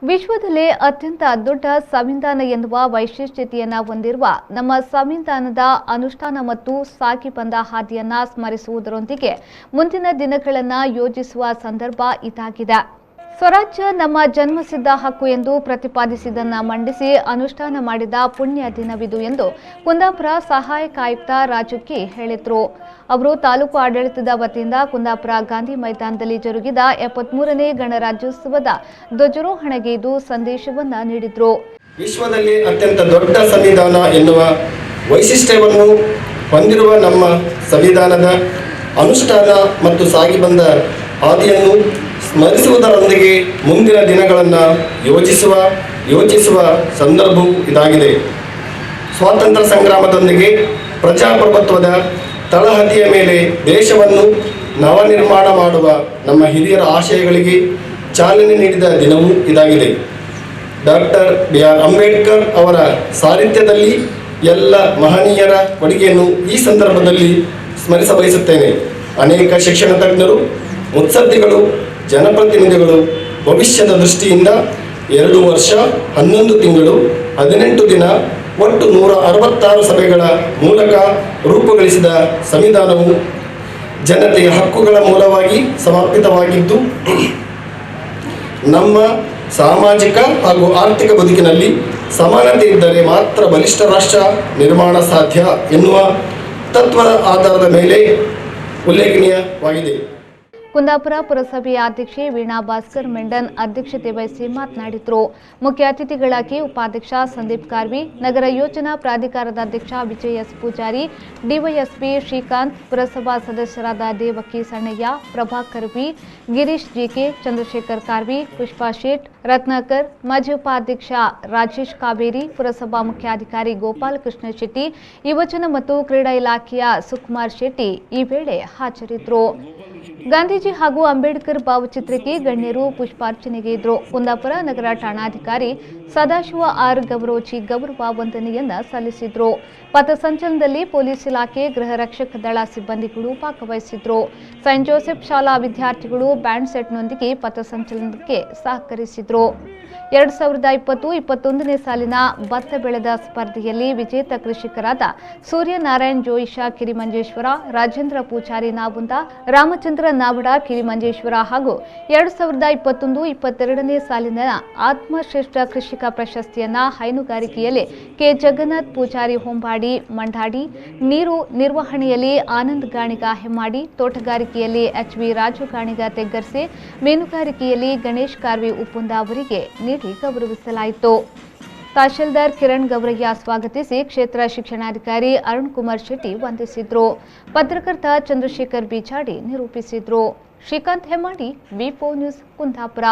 ವಿಶ್ವದಲ್ಲೇ ಅತ್ಯಂತ ದೊಡ್ಡ ಸಂವಿಧಾನ ಎನ್ನುವ ವೈಶಿಷ್ಟ್ಯತೆಯನ್ನು ಹೊಂದಿರುವ ನಮ್ಮ ಸಂವಿಧಾನದ ಅನುಷ್ಠಾನ ಮತ್ತು ಸಾಗಿ ಬಂದ ಹಾದಿಯನ್ನು ಸ್ಮರಿಸುವುದರೊಂದಿಗೆ ಮುಂದಿನ ದಿನಗಳನ್ನು ಯೋಜಿಸುವ ಸಂದರ್ಭ ಇದಾಗಿದೆ. ಸ್ವರಾಜ್ಯ ನಮ್ಮ ಜನ್ಮಸಿದ್ಧ ಹಕ್ಕು ಎಂದು ಪ್ರತಿಪಾದಿಸಿದ್ದನ್ನು ಮಂಡಿಸಿ ಅನುಷ್ಠಾನ ಮಾಡಿದ ಪುಣ್ಯ ದಿನವಿದು ಎಂದು ಕುಂದಾಪುರ ಸಹಾಯಕ ಆಯುಕ್ತ ರಾಜು ಕೆ ಹೇಳಿದರು. ಅವರು ತಾಲೂಕು ಆಡಳಿತದ ವತಿಯಿಂದ ಕುಂದಾಪುರ ಗಾಂಧಿ ಮೈದಾನದಲ್ಲಿ ಜರುಗಿದ 73ನೇ ಗಣರಾಜ್ಯೋತ್ಸವದ ಧ್ವಜಾರೋಹಣೆಗೆ ಇದು ಸಂದೇಶವನ್ನು ನೀಡಿದರು. ವಿಶ್ವದಲ್ಲಿ ಅತ್ಯಂತ ದೊಡ್ಡ ಸಂವಿಧಾನ ಎನ್ನುವ ವೈಶಿಷ್ಟ್ಯವನ್ನು ಹೊಂದಿರುವ ನಮ್ಮ ಸಂವಿಧಾನದ ಅನುಷ್ಠಾನ ಮತ್ತು ಸಾಗಿ ಬಂದ ಹಾದಿಯನ್ನು ಸ್ಮರಿಸುವುದರೊಂದಿಗೆ ಮುಂದಿನ ದಿನಗಳನ್ನು ಯೋಚಿಸುವ ಸಂದರ್ಭವೂ ಇದಾಗಿದೆ. ಸ್ವಾತಂತ್ರ್ಯ ಸಂಗ್ರಾಮದೊಂದಿಗೆ ಪ್ರಜಾಪ್ರಭುತ್ವದ ತಳಹದಿಯ ಮೇಲೆ ದೇಶವನ್ನು ನವನಿರ್ಮಾಣ ಮಾಡುವ ನಮ್ಮ ಹಿರಿಯರ ಆಶಯಗಳಿಗೆ ಚಾಲನೆ ನೀಡಿದ ದಿನವೂ ಇದಾಗಿದೆ. ಡಾಕ್ಟರ್ BR ಅಂಬೇಡ್ಕರ್ ಅವರ ಸಾರಥ್ಯದಲ್ಲಿ ಎಲ್ಲ ಮಹನೀಯರ ಕೊಡುಗೆಯನ್ನು ಈ ಸಂದರ್ಭದಲ್ಲಿ ಸ್ಮರಿಸಬಯಸುತ್ತೇನೆ. ಅನೇಕ ಶಿಕ್ಷಣ ತಜ್ಞರು, ಮುತ್ಸದ್ದಿಗಳು, ಜನಪ್ರತಿನಿಧಿಗಳು ಭವಿಷ್ಯದ ದೃಷ್ಟಿಯಿಂದ 2 ವರ್ಷ 11 ತಿಂಗಳು 18 ದಿನ ಒಟ್ಟು 166 ಸಭೆಗಳ ಮೂಲಕ ರೂಪುಗೊಳಿಸಿದ ಸಂವಿಧಾನವು ಜನತೆಯ ಹಕ್ಕುಗಳ ಮೂಲವಾಗಿ ಸಮರ್ಪಿತವಾಗಿದ್ದು, ನಮ್ಮ ಸಾಮಾಜಿಕ ಹಾಗೂ ಆರ್ಥಿಕ ಬದುಕಿನಲ್ಲಿ ಸಮಾನತೆ ಇದ್ದರೆ ಮಾತ್ರ ಬಲಿಷ್ಠ ರಾಷ್ಟ್ರ ನಿರ್ಮಾಣ ಸಾಧ್ಯ ಎನ್ನುವ ತತ್ವದ ಆಧಾರದ ಮೇಲೆ ಉಲ್ಲೇಖನೀಯವಾಗಿದೆ. ಕುಂದಾಪುರ ಪುರಸಭೆಯ ಅಧ್ಯಕ್ಷೆ ವೀಣಾ ಭಾಸ್ಕರ್ ಮೆಂಡನ್ ಅಧ್ಯಕ್ಷತೆ ವಹಿಸಿ ಮಾತನಾಡಿದರು. ಮುಖ್ಯ ಅತಿಥಿಗಳಾಗಿ ಉಪಾಧ್ಯಕ್ಷ ಸಂದೀಪ್ ಕಾರ್ವಿ, ನಗರ ಯೋಜನಾ ಪ್ರಾಧಿಕಾರದ ಅಧ್ಯಕ್ಷ ವಿಜಯ್ ಎಸ್ ಪೂಜಾರಿ, ಡಿವೈಎಸ್ಪಿ ಶ್ರೀಕಾಂತ್, ಪುರಸಭಾ ಸದಸ್ಯರಾದ ದೇವಕಿ ಸಣ್ಣಯ್ಯ, ಪ್ರಭಾಕರ್ ವಿ, ಗಿರೀಶ್ ಜಿಕೆ, ಚಂದ್ರಶೇಖರ್ ಕಾರ್ವಿ, ಪುಷ್ಪಾ ಶೇಟ್, ರತ್ನಾಕರ್, ಮಾಜಿ ಉಪಾಧ್ಯಕ್ಷ ರಾಜೇಶ್ ಕಾವೇರಿ, ಪುರಸಭಾ ಮುಖ್ಯಾಧಿಕಾರಿ ಗೋಪಾಲಕೃಷ್ಣ ಶೆಟ್ಟಿ, ಯುವಜನ ಮತ್ತು ಕ್ರೀಡಾ ಇಲಾಖೆಯ ಸುಕುಮಾರ್ ಶೆಟ್ಟಿ ಈ ವೇಳೆ ಹಾಜರಿದ್ದರು. ಗಾಂಧೀಜಿ ಹಾಗೂ ಅಂಬೇಡ್ಕರ್ ಭಾವಚಿತ್ರಕ್ಕೆ ಗಣ್ಯರು ಪುಷ್ಪಾರ್ಚನೆಗೆ ಇದ್ದರು. ಕುಂದಾಪುರ ನಗರ ಠಾಣಾಧಿಕಾರಿ ಸದಾಶಿವ ಆರ್ ಗೌರೋಜಿ ಗೌರವ ವಂದನೆಯನ್ನ ಸಲ್ಲಿಸಿದ್ರು. ಪಥಸಂಚಲನದಲ್ಲಿ ಪೊಲೀಸ್ ಇಲಾಖೆ, ಗೃಹ ರಕ್ಷಕ ದಳ ಸಿಬ್ಬಂದಿಗಳು ಭಾಗವಹಿಸಿದ್ರು. ಸೈಂಟ್ ಜೋಸೆಫ್ ಶಾಲಾ ವಿದ್ಯಾರ್ಥಿಗಳು ಬ್ಯಾಂಡ್ ಸೆಟ್ನೊಂದಿಗೆ ಪಥಸಂಚಲನಕ್ಕೆ ಸಹಕರಿಸಿದ್ರು. 2020-21ನೇ ಸಾಲಿನ ಭತ್ತ ಬೆಳೆದ ಸ್ಪರ್ಧೆಯಲ್ಲಿ ವಿಜೇತ ಕೃಷಿಕರಾದ ಸೂರ್ಯನಾರಾಯಣ್ ಜೋಯಿಷ ಕಿರಿಮಂಜೇಶ್ವರ, ರಾಜೇಂದ್ರ ಪೂಜಾರಿ ನಾವುಂದ, ರಾಮಚಂದ್ರ ನಾವಡ ಕಿರಿಮಂಜೇಶ್ವರ ಹಾಗೂ 2021-22ನೇ ಸಾಲಿನ ಆತ್ಮಶ್ರೇಷ್ಠ ಕೃಷಿಕ ಪ್ರಶಸ್ತಿಯನ್ನ ಹೈನುಗಾರಿಕೆಯಲ್ಲಿ ಕೆ ಜಗನ್ನಾಥ್ ಪೂಜಾರಿ ಹೊಂಬಾಡಿ ಮಂಡಾಡಿ, ನೀರು ನಿರ್ವಹಣೆಯಲ್ಲಿ ಆನಂದ್ ಗಾಣಿಗ ಹೆಮ್ಮಾಡಿ, ತೋಟಗಾರಿಕೆಯಲ್ಲಿ HV ರಾಜು ಗಾಣಿಗ ತೆಗ್ಗರ್ಸೆ, ಮೀನುಗಾರಿಕೆಯಲ್ಲಿ ಗಣೇಶ್ ಕಾರ್ವಿ ಉಪ್ಪುಂದ ಅವರಿಗೆ ನೀಡಿ ಗೌರವಿಸಲಾಯಿತು. ತಹಶೀಲ್ದಾರ್ ಕಿರಣ್ ಗೌರಯ್ಯ ಸ್ವಾಗತಿಸಿ ಕ್ಷೇತ್ರ ಶಿಕ್ಷಣಾಧಿಕಾರಿ ಅರುಣ್ ಕುಮಾರ್ ಶೆಟ್ಟಿ ವಂದಿಸಿದ್ರು. ಪತ್ರಕರ್ತ ಚಂದ್ರಶೇಖರ್ ಬಿಚಾಡಿ ನಿರೂಪಿಸಿದ್ರು. ಶ್ರೀಕಾಂತ್ ಹೆಮ್ಮಾಡಿ, ವಿ4 ನ್ಯೂಸ್, ಕುಂದಾಪುರ.